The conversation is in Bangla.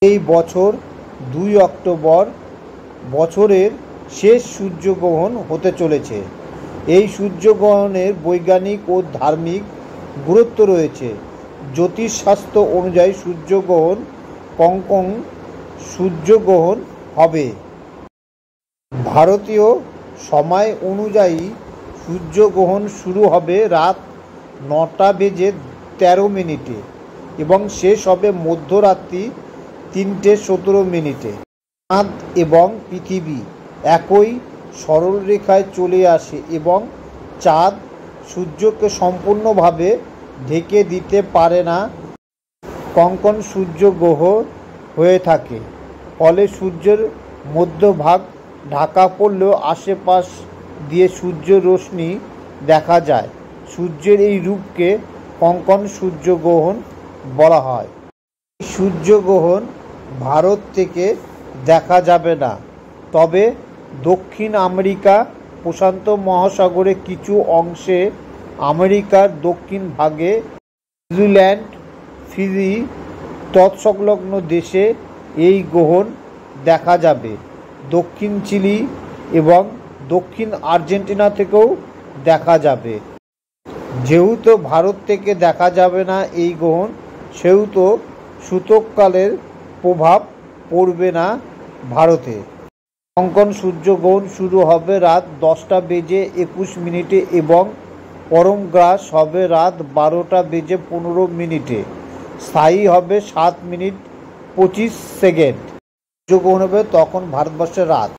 এই বছর 2 অক্টোবর বছরের শেষ সূর্যগ্রহণ হতে চলেছে। এই সূর্যগ্রহণের বৈজ্ঞানিক ও ধার্মিক গুরুত্ব রয়েছে। জ্যোতিষশাস্ত্র অনুযায়ী সূর্যগ্রহণ কঙ্কন সূর্যগ্রহণ হবে। ভারতীয় সময় অনুযায়ী সূর্যগ্রহণ শুরু হবে রাত 9:13 এবং শেষ হবে মধ্যরাত্রি 3:17। চাঁদ এবং পৃথিবী একই সরলরেখায় চলে আসে এবং চাঁদ সূর্যকে সম্পূর্ণভাবে ঢেকে দিতে পারে না। কঙ্কন সূর্যগ্রহণ হয়ে থাকে, ফলে সূর্যের মধ্যভাগ ঢাকা পড়লেও আশেপাশ দিয়ে সূর্য রশ্মি দেখা যায়। সূর্যের এই রূপকে কঙ্কন সূর্যগ্রহণ বলা হয়। সূর্যগ্রহণ ভারত থেকে দেখা যাবে না, তবে দক্ষিণ আমেরিকা, প্রশান্ত মহাসাগরের কিছু অংশে, আমেরিকার দক্ষিণ ভাগে, নিউজিল্যান্ড, ফিজি তৎসংলগ্ন দেশে এই গ্রহণ দেখা যাবে। দক্ষিণ চিলি এবং দক্ষিণ আর্জেন্টিনা থেকেও দেখা যাবে। যেহেতু ভারত থেকে দেখা যাবে না এই গ্রহণ, সেহেতু সূতককালের প্রভাব পড়বে না ভারতে। কঙ্কন সূর্যগ্রহণ শুরু হবে রাত 10:21 এবং পরম গ্রাস হবে রাত 12:15। স্থায়ী হবে 7 মিনিট 25 সেকেন্ড। সূর্যগ্রহণ হবে তখন ভারতবর্ষের রাত।